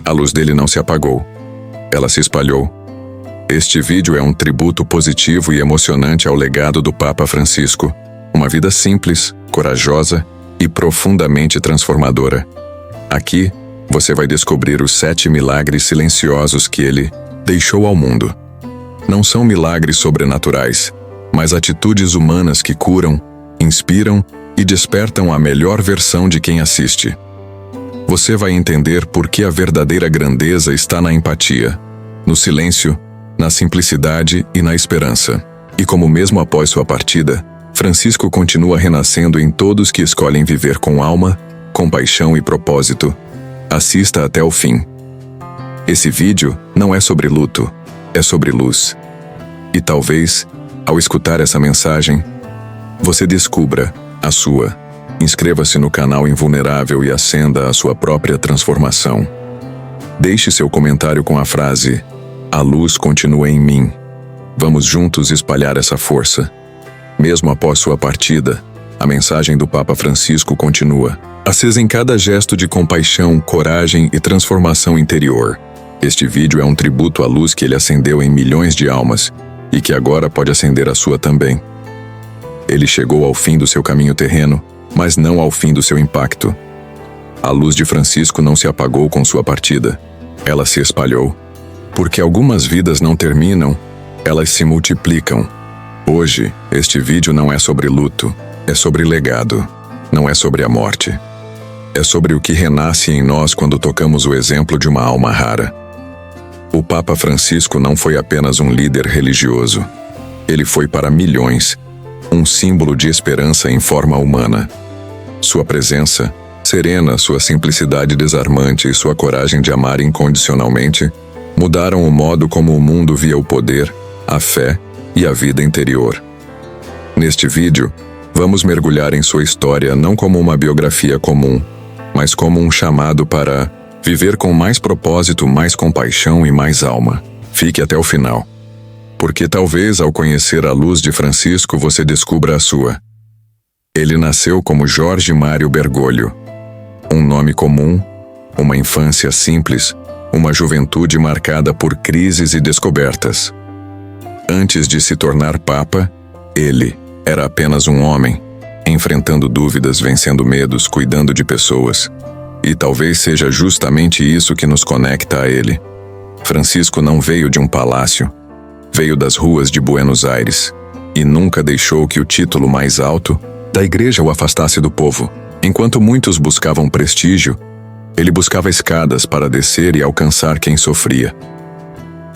A luz dele não se apagou. Ela se espalhou. Este vídeo é um tributo positivo e emocionante ao legado do Papa Francisco. Uma vida simples, corajosa e profundamente transformadora. Aqui, você vai descobrir os 7 milagres silenciosos que ele deixou ao mundo. Não são milagres sobrenaturais, mas atitudes humanas que curam, inspiram e despertam a melhor versão de quem assiste. Você vai entender por que a verdadeira grandeza está na empatia, no silêncio, na simplicidade e na esperança. E como mesmo após sua partida, Francisco continua renascendo em todos que escolhem viver com alma, compaixão e propósito. Assista até o fim. Esse vídeo não é sobre luto, é sobre luz. E talvez, ao escutar essa mensagem, você descubra a sua. Inscreva-se no canal Invulnerável e acenda a sua própria transformação. Deixe seu comentário com a frase: "A luz continua em mim". Vamos juntos espalhar essa força. Mesmo após sua partida, a mensagem do Papa Francisco continua, acesa em cada gesto de compaixão, coragem e transformação interior. Este vídeo é um tributo à luz que ele acendeu em milhões de almas e que agora pode acender a sua também. Ele chegou ao fim do seu caminho terreno, mas não ao fim do seu impacto. A luz de Francisco não se apagou com sua partida. Ela se espalhou. Porque algumas vidas não terminam, elas se multiplicam. Hoje, este vídeo não é sobre luto, é sobre legado. Não é sobre a morte. É sobre o que renasce em nós quando tocamos o exemplo de uma alma rara. O Papa Francisco não foi apenas um líder religioso. Ele foi para milhões, um símbolo de esperança em forma humana. Sua presença, serena, sua simplicidade desarmante e sua coragem de amar incondicionalmente mudaram o modo como o mundo via o poder, a fé e a vida interior. Neste vídeo, vamos mergulhar em sua história não como uma biografia comum, mas como um chamado para viver com mais propósito, mais compaixão e mais alma. Fique até o final, porque talvez ao conhecer a luz de Francisco você descubra a sua. Ele nasceu como Jorge Mário Bergoglio. Um nome comum, uma infância simples, uma juventude marcada por crises e descobertas. Antes de se tornar Papa, ele era apenas um homem, enfrentando dúvidas, vencendo medos, cuidando de pessoas. E talvez seja justamente isso que nos conecta a ele. Francisco não veio de um palácio, veio das ruas de Buenos Aires, e nunca deixou que o título mais alto da igreja o afastasse do povo. Enquanto muitos buscavam prestígio, ele buscava escadas para descer e alcançar quem sofria.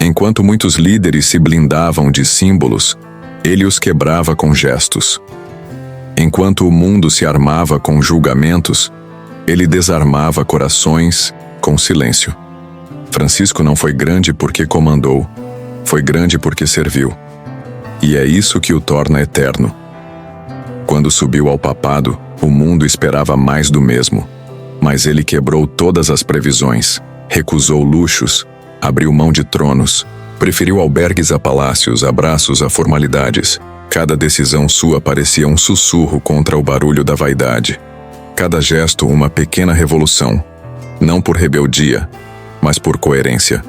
Enquanto muitos líderes se blindavam de símbolos, ele os quebrava com gestos. Enquanto o mundo se armava com julgamentos, ele desarmava corações com silêncio. Francisco não foi grande porque comandou, foi grande porque serviu. E é isso que o torna eterno. Quando subiu ao papado, o mundo esperava mais do mesmo. Mas ele quebrou todas as previsões, recusou luxos, abriu mão de tronos, preferiu albergues a palácios, abraços a formalidades. Cada decisão sua parecia um sussurro contra o barulho da vaidade. Cada gesto uma pequena revolução, não por rebeldia, mas por coerência.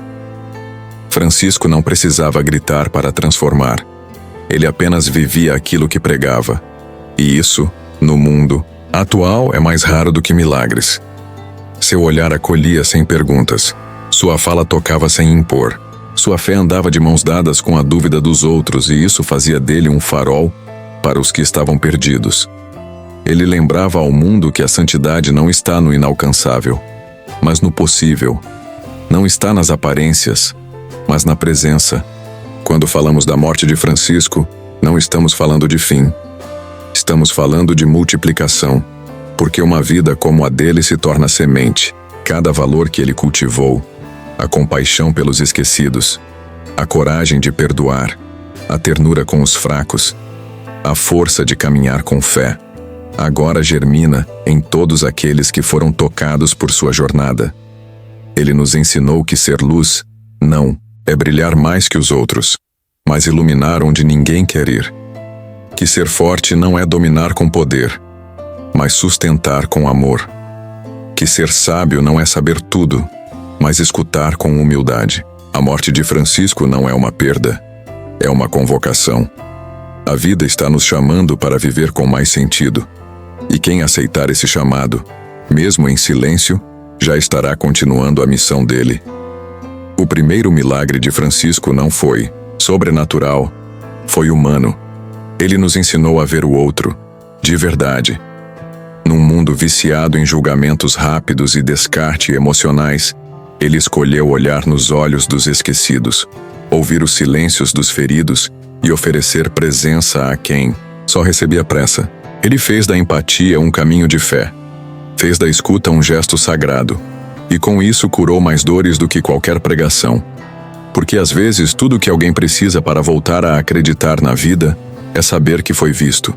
Francisco não precisava gritar para transformar. Ele apenas vivia aquilo que pregava. E isso, no mundo atual, é mais raro do que milagres. Seu olhar acolhia sem perguntas. Sua fala tocava sem impor. Sua fé andava de mãos dadas com a dúvida dos outros, e isso fazia dele um farol para os que estavam perdidos. Ele lembrava ao mundo que a santidade não está no inalcançável, mas no possível. Não está nas aparências, mas na presença. Quando falamos da morte de Francisco, não estamos falando de fim. Estamos falando de multiplicação, porque uma vida como a dele se torna semente. Cada valor que ele cultivou, a compaixão pelos esquecidos, a coragem de perdoar, a ternura com os fracos, a força de caminhar com fé, agora germina em todos aqueles que foram tocados por sua jornada. Ele nos ensinou que ser luz, não, é brilhar mais que os outros, mas iluminar onde ninguém quer ir. Que ser forte não é dominar com poder, mas sustentar com amor. Que ser sábio não é saber tudo, mas escutar com humildade. A morte de Francisco não é uma perda, é uma convocação. A vida está nos chamando para viver com mais sentido. E quem aceitar esse chamado, mesmo em silêncio, já estará continuando a missão dele. O primeiro milagre de Francisco não foi sobrenatural, foi humano. Ele nos ensinou a ver o outro, de verdade. Num mundo viciado em julgamentos rápidos e descarte emocionais, ele escolheu olhar nos olhos dos esquecidos, ouvir os silêncios dos feridos e oferecer presença a quem só recebia pressa. Ele fez da empatia um caminho de fé, fez da escuta um gesto sagrado, e com isso curou mais dores do que qualquer pregação. Porque às vezes tudo que alguém precisa para voltar a acreditar na vida é saber que foi visto.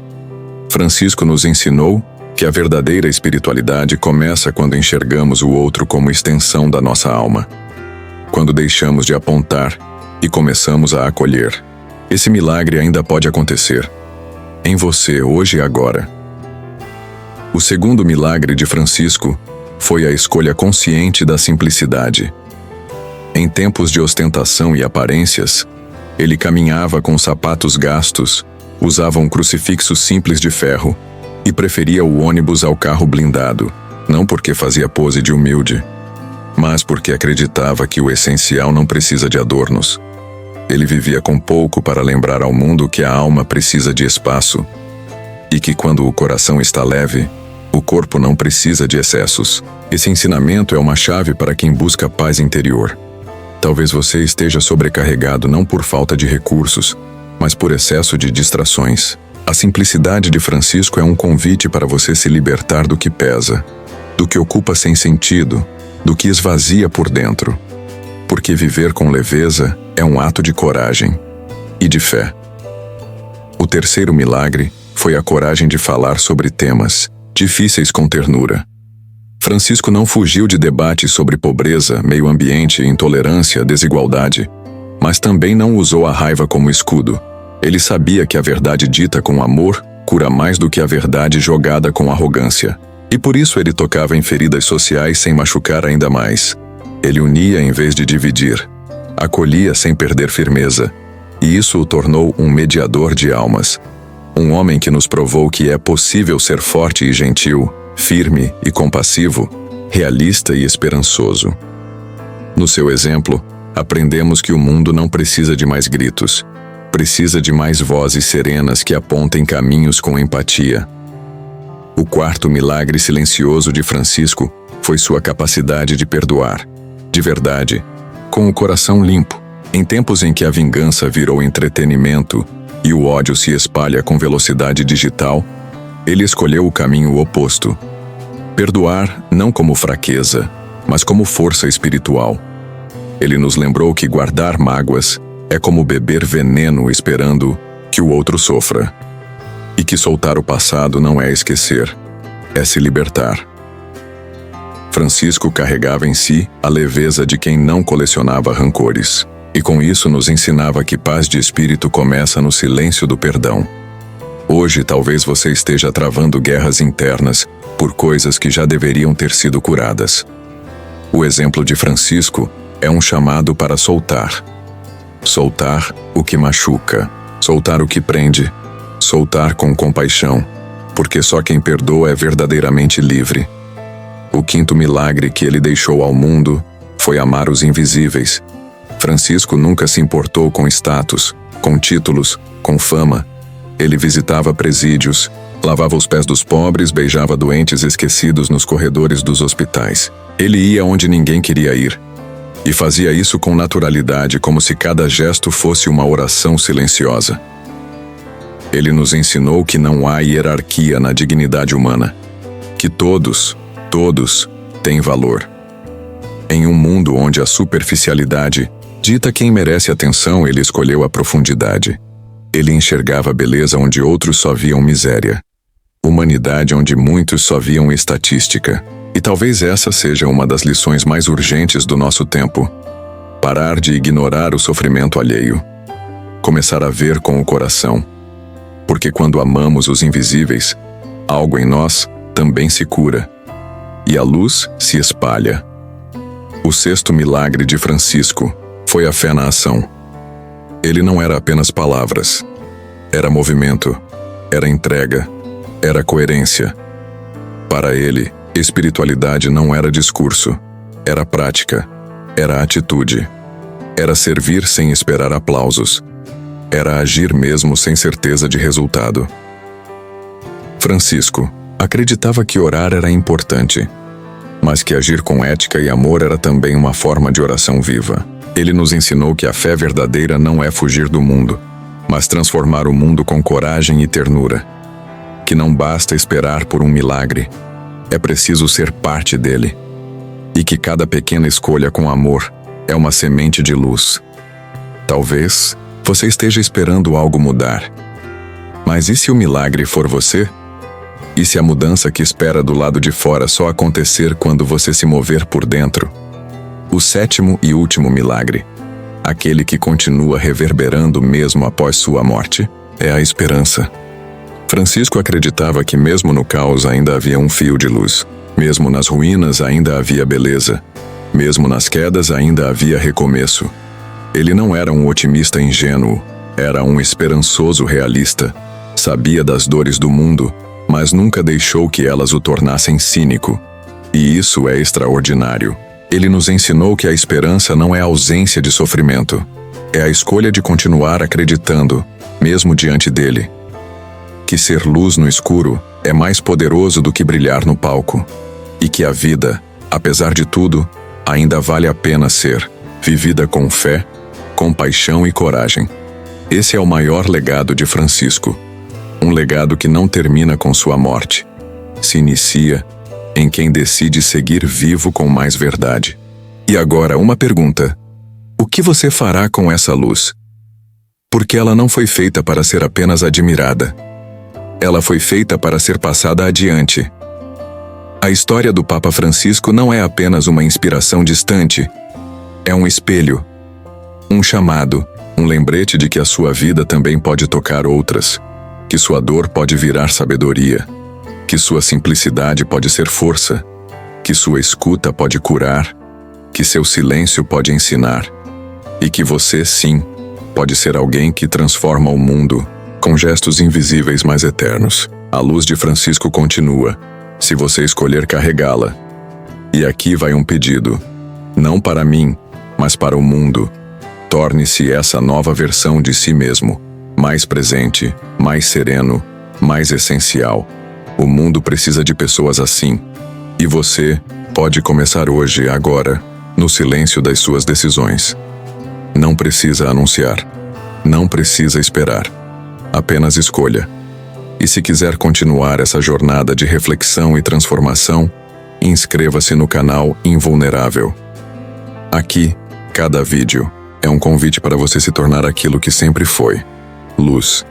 Francisco nos ensinou que a verdadeira espiritualidade começa quando enxergamos o outro como extensão da nossa alma. Quando deixamos de apontar e começamos a acolher. Esse milagre ainda pode acontecer. Em você, hoje e agora. O segundo milagre de Francisco foi a escolha consciente da simplicidade. Em tempos de ostentação e aparências, ele caminhava com sapatos gastos, usava um crucifixo simples de ferro e preferia o ônibus ao carro blindado, não porque fazia pose de humilde, mas porque acreditava que o essencial não precisa de adornos. Ele vivia com pouco para lembrar ao mundo que a alma precisa de espaço e que quando o coração está leve, o corpo não precisa de excessos. Esse ensinamento é uma chave para quem busca paz interior. Talvez você esteja sobrecarregado não por falta de recursos, mas por excesso de distrações. A simplicidade de Francisco é um convite para você se libertar do que pesa, do que ocupa sem sentido, do que esvazia por dentro. Porque viver com leveza é um ato de coragem e de fé. O terceiro milagre foi a coragem de falar sobre temas difíceis com ternura. Francisco não fugiu de debates sobre pobreza, meio ambiente, intolerância, desigualdade, mas também não usou a raiva como escudo. Ele sabia que a verdade dita com amor cura mais do que a verdade jogada com arrogância. E por isso ele tocava em feridas sociais sem machucar ainda mais. Ele unia em vez de dividir, acolhia sem perder firmeza, e isso o tornou um mediador de almas. Um homem que nos provou que é possível ser forte e gentil, firme e compassivo, realista e esperançoso. No seu exemplo, aprendemos que o mundo não precisa de mais gritos, precisa de mais vozes serenas que apontem caminhos com empatia. O quarto milagre silencioso de Francisco foi sua capacidade de perdoar, de verdade, com o coração limpo. Em tempos em que a vingança virou entretenimento e o ódio se espalha com velocidade digital, ele escolheu o caminho oposto. Perdoar não como fraqueza, mas como força espiritual. Ele nos lembrou que guardar mágoas é como beber veneno esperando que o outro sofra. E que soltar o passado não é esquecer, é se libertar. Francisco carregava em si a leveza de quem não colecionava rancores. E com isso nos ensinava que paz de espírito começa no silêncio do perdão. Hoje talvez você esteja travando guerras internas por coisas que já deveriam ter sido curadas. O exemplo de Francisco é um chamado para soltar. Soltar o que machuca, soltar o que prende, soltar com compaixão, porque só quem perdoa é verdadeiramente livre. O quinto milagre que ele deixou ao mundo foi amar os invisíveis. Francisco nunca se importou com status, com títulos, com fama. Ele visitava presídios, lavava os pés dos pobres, beijava doentes esquecidos nos corredores dos hospitais. Ele ia onde ninguém queria ir. E fazia isso com naturalidade, como se cada gesto fosse uma oração silenciosa. Ele nos ensinou que não há hierarquia na dignidade humana. Que todos têm valor. Em um mundo onde a superficialidade dita quem merece atenção, ele escolheu a profundidade. Ele enxergava beleza onde outros só viam miséria. Humanidade onde muitos só viam estatística. E talvez essa seja uma das lições mais urgentes do nosso tempo. Parar de ignorar o sofrimento alheio. Começar a ver com o coração. Porque quando amamos os invisíveis, algo em nós também se cura. E a luz se espalha. O sexto milagre de Francisco foi a fé na ação. Ele não era apenas palavras. Era movimento, era entrega, era coerência. Para ele, espiritualidade não era discurso, era prática, era atitude. Era servir sem esperar aplausos. Era agir mesmo sem certeza de resultado. Francisco acreditava que orar era importante, mas que agir com ética e amor era também uma forma de oração viva. Ele nos ensinou que a fé verdadeira não é fugir do mundo, mas transformar o mundo com coragem e ternura. Que não basta esperar por um milagre, é preciso ser parte dele. E que cada pequena escolha com amor é uma semente de luz. Talvez você esteja esperando algo mudar. Mas e se o milagre for você? E se a mudança que espera do lado de fora só acontecer quando você se mover por dentro? O sétimo e último milagre, aquele que continua reverberando mesmo após sua morte, é a esperança. Francisco acreditava que mesmo no caos ainda havia um fio de luz. Mesmo nas ruínas ainda havia beleza. Mesmo nas quedas ainda havia recomeço. Ele não era um otimista ingênuo, era um esperançoso realista. Sabia das dores do mundo, mas nunca deixou que elas o tornassem cínico. E isso é extraordinário. Ele nos ensinou que a esperança não é a ausência de sofrimento. É a escolha de continuar acreditando, mesmo diante dele. Que ser luz no escuro é mais poderoso do que brilhar no palco. E que a vida, apesar de tudo, ainda vale a pena ser vivida com fé, compaixão e coragem. Esse é o maior legado de Francisco. Um legado que não termina com sua morte. Se inicia em quem decide seguir vivo com mais verdade. E agora, uma pergunta. O que você fará com essa luz? Porque ela não foi feita para ser apenas admirada. Ela foi feita para ser passada adiante. A história do Papa Francisco não é apenas uma inspiração distante. É um espelho, um chamado, um lembrete de que a sua vida também pode tocar outras, que sua dor pode virar sabedoria, que sua simplicidade pode ser força, que sua escuta pode curar, que seu silêncio pode ensinar, e que você, sim, pode ser alguém que transforma o mundo com gestos invisíveis mais eternos. A luz de Francisco continua, se você escolher carregá-la. E aqui vai um pedido, não para mim, mas para o mundo. Torne-se essa nova versão de si mesmo, mais presente, mais sereno, mais essencial. O mundo precisa de pessoas assim. E você pode começar hoje, agora, no silêncio das suas decisões. Não precisa anunciar. Não precisa esperar. Apenas escolha. E se quiser continuar essa jornada de reflexão e transformação, inscreva-se no canal Invulnerável. Aqui, cada vídeo é um convite para você se tornar aquilo que sempre foi: luz.